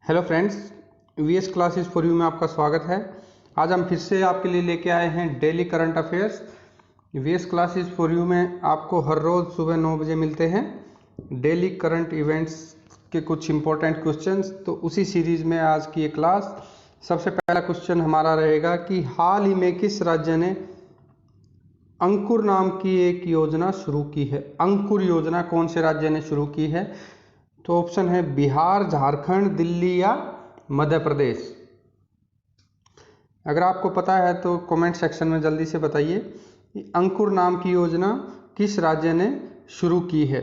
Hello friends, VS classes for you में आपका स्वागत है। आज हम फिर से आपके लिए लेके आए हैं daily current affairs. VS classes for you में आपको हर रोज़ सुबह 9 बजे मिलते हैं डेली करंट इवेंट्स के कुछ इंपॉर्टेंट क्वेश्चंस। तो उसी सीरीज़ में आज की ये क्लास। सबसे पहला क्वेश्चन हमारा रहेगा कि हाल ही में किस राज्य ने अंकुर नाम की एक योजना शुरू की है। अंकुर योजना कौन से राज्य ने शुरू की है? तो ऑप्शन है बिहार, झारखंड, दिल्ली या मध्य प्रदेश। अगर आपको पता है तो कमेंट सेक्शन में जल्दी से बताइए कि अंकुर नाम की योजना किस राज्य ने शुरू की है।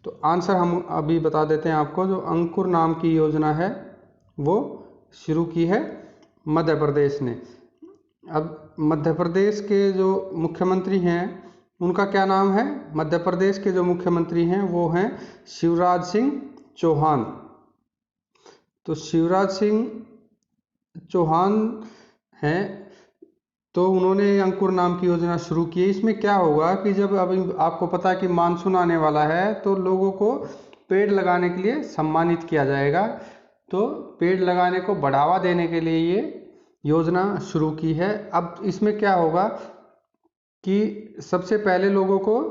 तो आंसर हम अभी बता देते हैं आपको। जो अंकुर नाम की योजना है वो शुरू की है मध्य प्रदेश ने। अब मध्य प्रदेश के जो मुख्यमंत्री हैं उनका क्या नाम है? मध्य प्रदेश के जो मुख्यमंत्री हैं वो हैं शिवराज सिंह चौहान। तो शिवराज सिंह चौहान हैं, तो उन्होंने अंकुर नाम की योजना शुरू की है। इसमें क्या होगा कि जब अभी आपको पता है कि मानसून आने वाला है तो लोगों को पेड़ लगाने के लिए सम्मानित किया जाएगा। तो पेड़ लगाने को बढ़ावा देने के लिए ये योजना शुरू की है। अब इसमें क्या होगा कि सबसे पहले लोगों को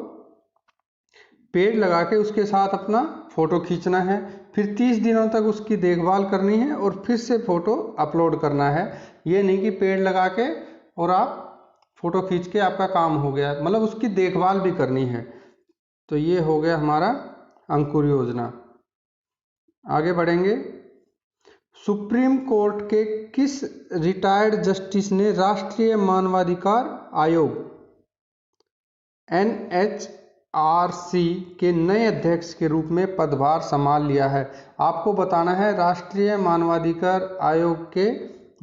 पेड़ लगा के उसके साथ अपना फ़ोटो खींचना है, फिर 30 दिनों तक उसकी देखभाल करनी है और फिर से फ़ोटो अपलोड करना है। ये नहीं कि पेड़ लगा के और आप फ़ोटो खींच के आपका काम हो गया, मतलब उसकी देखभाल भी करनी है। तो ये हो गया हमारा अंकुर योजना। आगे बढ़ेंगे। सुप्रीम कोर्ट के किस रिटायर्ड जस्टिस ने राष्ट्रीय मानवाधिकार आयोग NHRC के नए अध्यक्ष के रूप में पदभार संभाल लिया है? आपको बताना है राष्ट्रीय मानवाधिकार आयोग के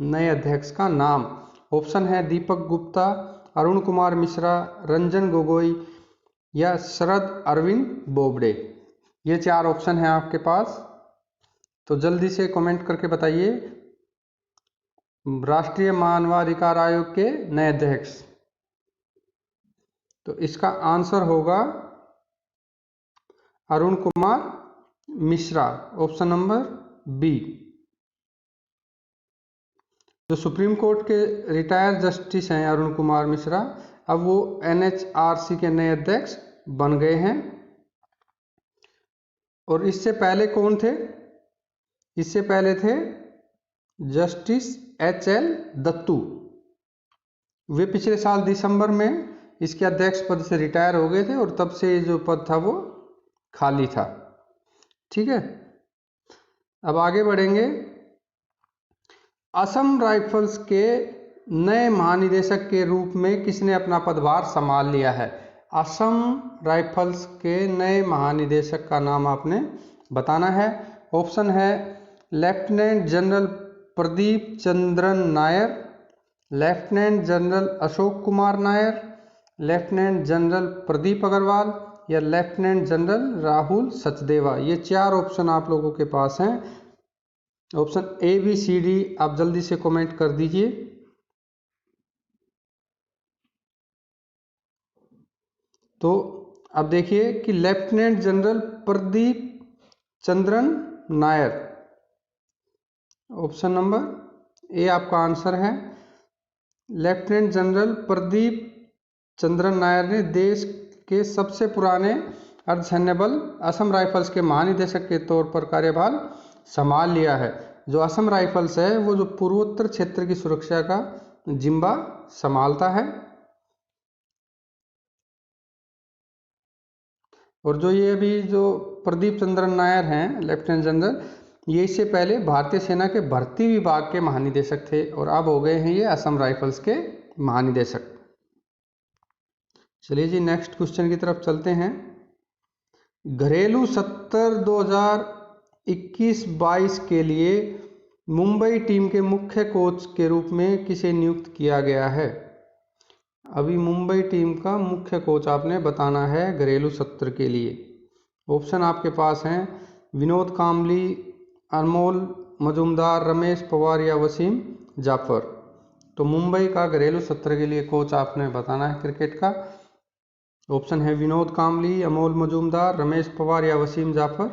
नए अध्यक्ष का नाम। ऑप्शन है दीपक गुप्ता, अरुण कुमार मिश्रा, रंजन गोगोई या शरद अरविंद बोबडे। ये 4 ऑप्शन हैं आपके पास, तो जल्दी से कमेंट करके बताइए राष्ट्रीय मानवाधिकार आयोग के नए अध्यक्ष। तो इसका आंसर होगा Arun Kumar Mishra, option number B. जो सुप्रीम कोर्ट के रिटायर्ड जस्टिस हैं अरुण कुमार मिश्रा, अब वो NHRC के नए अध्यक्ष बन गए हैं। और इससे पहले कौन थे? इससे पहले थे जस्टिस HL दत्तू। वे पिछले साल दिसंबर में इसके अध्यक्ष पद से रिटायर हो गए थे और तब से जो पद था वो खाली था। ठीक है, अब आगे बढ़ेंगे। असम राइफल्स के नए महानिदेशक के रूप में किसने अपना पदभार संभाल लिया है? असम राइफल्स के नए महानिदेशक का नाम आपने बताना है। ऑप्शन है lieutenant general Pradeep Chandran Nair, lieutenant general Ashok Kumar Nair, lieutenant general Pradeep Agarwal या लेफ्टिनेंट जनरल राहुल सचदेवा। ये 4 ऑप्शन आप लोगों के पास हैं। ऑप्शन ABCD आप जल्दी से कमेंट कर दीजिए। तो अब देखिए कि lieutenant general Pradeep Chandran Nair, option number A आपका आंसर है। लेफ्टिनेंट जनरल प्रदीप चंद्रन नायर ने देश के सबसे पुराने अर्धसैन्य बल असम राइफल्स के महानिदेशक के तौर पर कार्यभार संभाल लिया है। जो असम राइफल्स है वो जो पूर्वोत्तर क्षेत्र की सुरक्षा का जिम्मा संभालता है। और जो ये अभी जो प्रदीप चंद्रन नायर हैं लेफ्टिनेंट जनरल, ये इससे पहले भारतीय सेना के भर्ती विभाग के महानिदेशक थे और अब हो गए हैं ये असम राइफल्स के महानिदेशक। चलिए जी नेक्स्ट क्वेश्चन की तरफ चलते हैं। घरेलू सत्र 2021-22 के लिए मुंबई टीम के मुख्य कोच के रूप में किसे नियुक्त किया गया है? अभी मुंबई टीम का मुख्य कोच आपने बताना है घरेलू सत्र के लिए। ऑप्शन आपके पास हैं विनोद कांबली, अनमोल मजूमदार, रमेश पवार या वसीम जाफर। तो मुंबई का घरेलू सत्र के लिए कोच आपने बताना है क्रिकेट का। ऑप्शन है विनोद कांबली, अमोल मजूमदार, रमेश पवार या वसीम जाफर।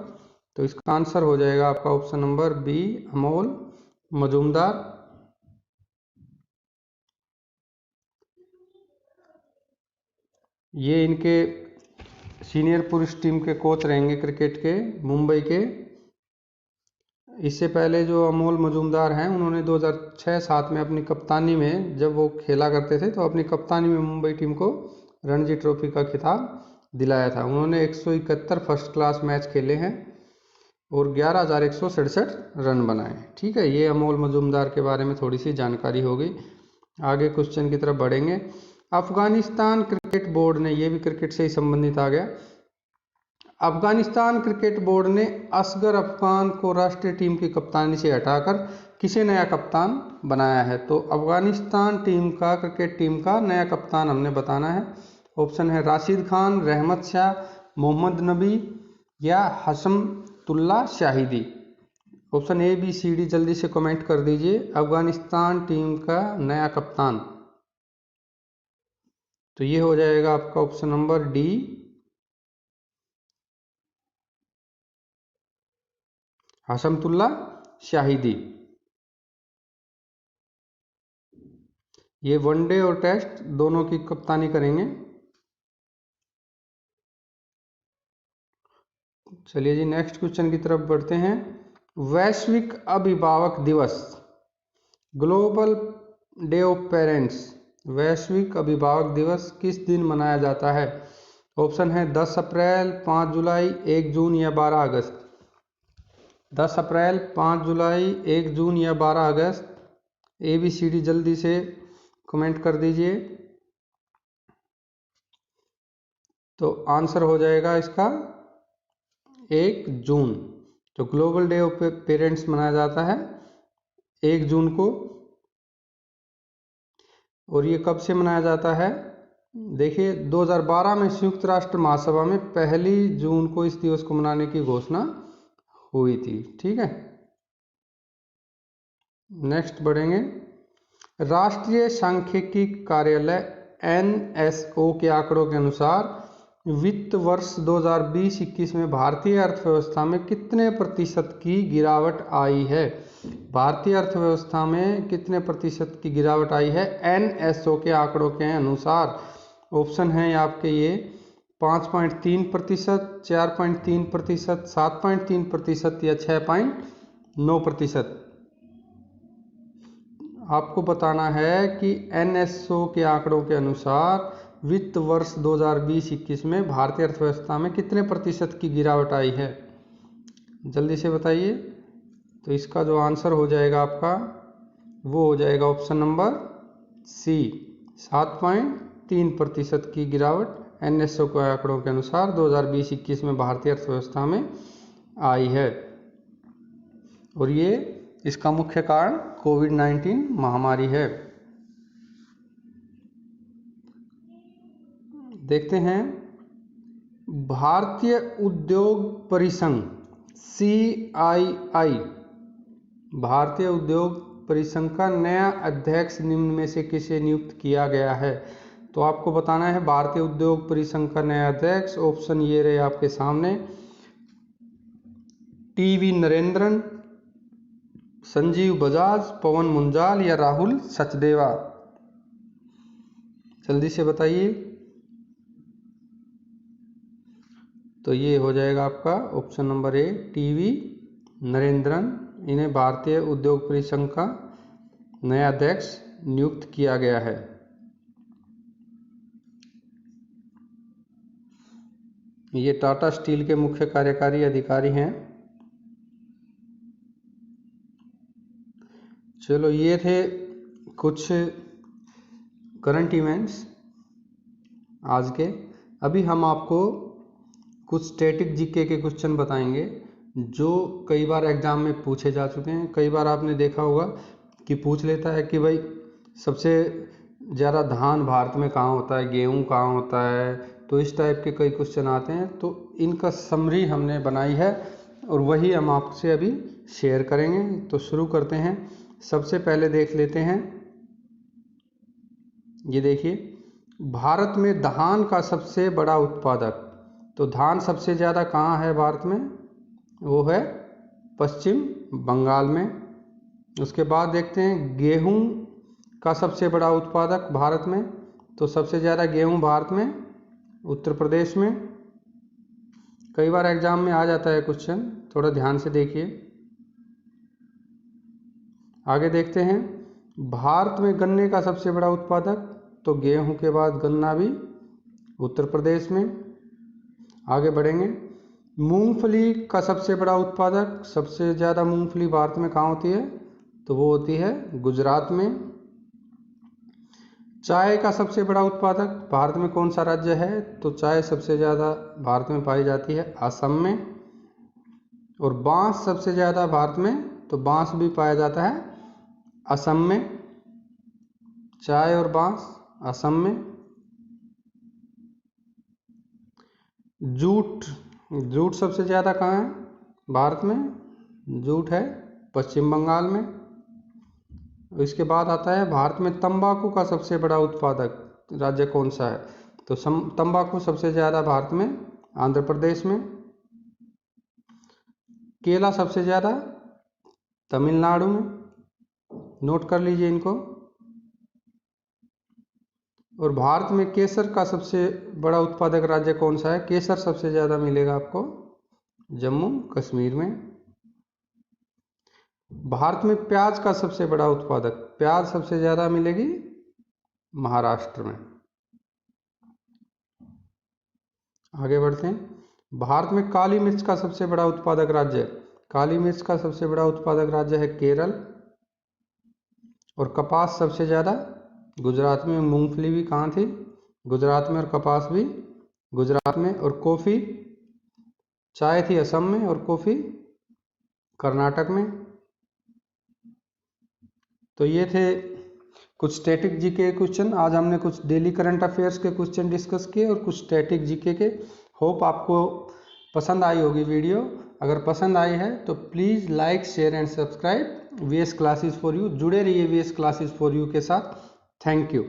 तो इसका आंसर हो जाएगा आपका option number B, Amol Mazumdar. ये इनके सीनियर पुरुष टीम के कोच रहेंगे क्रिकेट के, मुंबई के। इससे पहले जो अमोल मजूमदार हैं, उन्होंने 2006-07 में अपनी कप्तानी में, जब वो खेला करते थे, तो अपनी कप्तानी में मुंबई टीम को रणजी ट्रॉफी का खिताब दिलाया था। उन्होंने 171 फर्स्ट क्लास मैच खेले हैं और 11,167 रन बनाए। ठीक है, ये अमोल मजूमदार के बारे में थोड़ी सी जानकारी हो गई। आगे क्वेश्चन की तरफ बढ़ेंगे। अफगानिस्तान क्रिकेट बोर्ड ने, ये भी क्रिकेट से ही संबंधित आ गया, अफगानिस्तान क्रिकेट बोर्ड ने असगर अफगान को राष्ट्रीय टीम की कप्तानी से हटाकर किसे नया कप्तान बनाया है? तो अफगानिस्तान टीम का, क्रिकेट टीम का नया कप्तान हमने बताना है। ऑप्शन है राशिद खान, रहमत शाह, मोहम्मद नबी या Hashmatullah Shahidi. Option A, B, C, D जल्दी से कमेंट कर दीजिए। अफगानिस्तान टीम का नया कप्तान, तो ये हो जाएगा आपका option number D, Hashmatullah Shahidi. ये वनडे और टेस्ट दोनों की कप्तानी करेंगे। चलिए जी, नेक्स्ट क्वेश्चन की तरफ बढ़ते हैं। वैश्विक अभिभावक दिवस, ग्लोबल डे ऑफ पेरेंट्स, वैश्विक अभिभावक दिवस किस दिन मनाया जाता है? ऑप्शन है 10 अप्रैल, 5 जुलाई, 1 जून या 12 अगस्त। 10 अप्रैल, 5 जुलाई, 1 जून या 12 अगस्त। ए, बी, सी, डी जल्दी से कमेंट कर दीजिए। तो आंसर हो जाएगा इसका 1 जून। तो ग्लोबल डे ऑफ पेरेंट्स मनाया जाता है 1 जून को। और ये कब से मनाया जाता है? देखिए, 2012 में संयुक्त राष्ट्र महासभा में 1 जून को इस दिवस को मनाने की घोषणा हुई थी। ठीक है, नेक्स्ट बढ़ेंगे। राष्ट्रीय सांख्यिकी कार्यालय NSO के आंकड़ों के अनुसार वित्त वर्ष 2020-21 में भारतीय अर्थव्यवस्था में कितने प्रतिशत की गिरावट आई है? भारतीय अर्थव्यवस्था में कितने प्रतिशत की गिरावट आई है NSO के आंकड़ों के अनुसार? ऑप्शन है आपके ये 5.3%, 4.3%, 7.3% या 6.9%। आपको बताना है कि NSO के आंकड़ों के अनुसार वित्त वर्ष 2020-21 में भारतीय अर्थव्यवस्था में कितने प्रतिशत की गिरावट आई है? जल्दी से बताइए। तो इसका जो आंसर हो जाएगा आपका, वो हो जाएगा ऑप्शन नंबर सी, 7.3% की गिरावट NSO के आंकड़ों के अनुसार 2020-21 में भारतीय अर्थव्यवस्था में आई है। और ये इसका मुख्य कारण कोविड-19 महामारी है। देखते हैं, भारतीय उद्योग परिसंघ CII, भारतीय उद्योग परिसंघ का नया अध्यक्ष निम्न में से किसे नियुक्त किया गया है? तो आपको बताना है भारतीय उद्योग परिसंघ का नया अध्यक्ष। ऑप्शन ये रहे आपके सामने, TV नरेंद्रन, संजीव बजाज, पवन मुंजाल या राहुल सचदेवा। जल्दी से बताइए। तो ये हो जाएगा आपका option number A, TV Narendran. इन्हें भारतीय उद्योग परिसंघ का नया अध्यक्ष नियुक्त किया गया है। ये टाटा स्टील के मुख्य कार्यकारी अधिकारी हैं। चलो, ये थे कुछ करंट इवेंट्स आज के। अभी हम आपको कुछ स्टैटिक जीके के क्वेश्चन बताएंगे जो कई बार एग्जाम में पूछे जा चुके हैं। कई बार आपने देखा होगा कि पूछ लेता है कि भाई सबसे ज़्यादा धान भारत में कहाँ होता है, गेहूँ कहाँ होता है। तो इस टाइप के कई क्वेश्चन आते हैं। तो इनका समरी हमने बनाई है और वही हम आपसे अभी शेयर करेंगे। तो शुरू करते हैं। सबसे पहले देख लेते हैं, ये देखिए, भारत में धान का सबसे बड़ा उत्पादक। तो धान सबसे ज़्यादा कहाँ है भारत में? वो है पश्चिम बंगाल में। उसके बाद देखते हैं गेहूं का सबसे बड़ा उत्पादक भारत में। तो सबसे ज़्यादा गेहूं भारत में उत्तर प्रदेश में। कई बार एग्जाम में आ जाता है क्वेश्चन, थोड़ा ध्यान से देखिए। आगे देखते हैं भारत में गन्ने का सबसे बड़ा उत्पादक। तो गेहूं के बाद गन्ना भी उत्तर प्रदेश में। आगे बढ़ेंगे, मूंगफली का सबसे बड़ा उत्पादक। सबसे ज़्यादा मूंगफली भारत में कहाँ होती है? तो वो होती है गुजरात में। चाय का सबसे बड़ा उत्पादक भारत में कौन सा राज्य है? तो चाय सबसे ज़्यादा भारत में पाई जाती है असम में। और बांस सबसे ज़्यादा भारत में, तो बांस भी पाया जाता है असम में। चाय और बांस असम में। जूट, जूट सबसे ज़्यादा कहाँ है भारत में? जूट है पश्चिम बंगाल में। इसके बाद आता है भारत में तंबाकू का सबसे बड़ा उत्पादक राज्य कौन सा है? तो तंबाकू सबसे ज़्यादा भारत में आंध्र प्रदेश में। केला सबसे ज़्यादा तमिलनाडु में, नोट कर लीजिए इनको। और भारत में केसर का सबसे बड़ा उत्पादक राज्य कौन सा है? केसर सबसे ज़्यादा मिलेगा आपको जम्मू कश्मीर में। भारत में प्याज का सबसे बड़ा उत्पादक, प्याज सबसे ज़्यादा मिलेगी महाराष्ट्र में। आगे बढ़ते हैं, भारत में काली मिर्च का सबसे बड़ा उत्पादक राज्य, काली मिर्च का सबसे बड़ा उत्पादक राज्य है केरल। और कपास सबसे ज़्यादा गुजरात में। मूंगफली भी कहाँ थी? गुजरात में। और कपास भी गुजरात में। और कॉफ़ी, चाय थी असम में और कॉफ़ी कर्नाटक में। तो ये थे कुछ स्टैटिक जीके के क्वेश्चन। आज हमने कुछ डेली करंट अफेयर्स के क्वेश्चन डिस्कस किए और कुछ स्टैटिक जीके के। होप आपको पसंद आई होगी वीडियो। अगर पसंद आई है तो please like, share and subscribe VS classes for you. जुड़े रहिए वीएस क्लासेस फॉर यू के साथ। Thank you.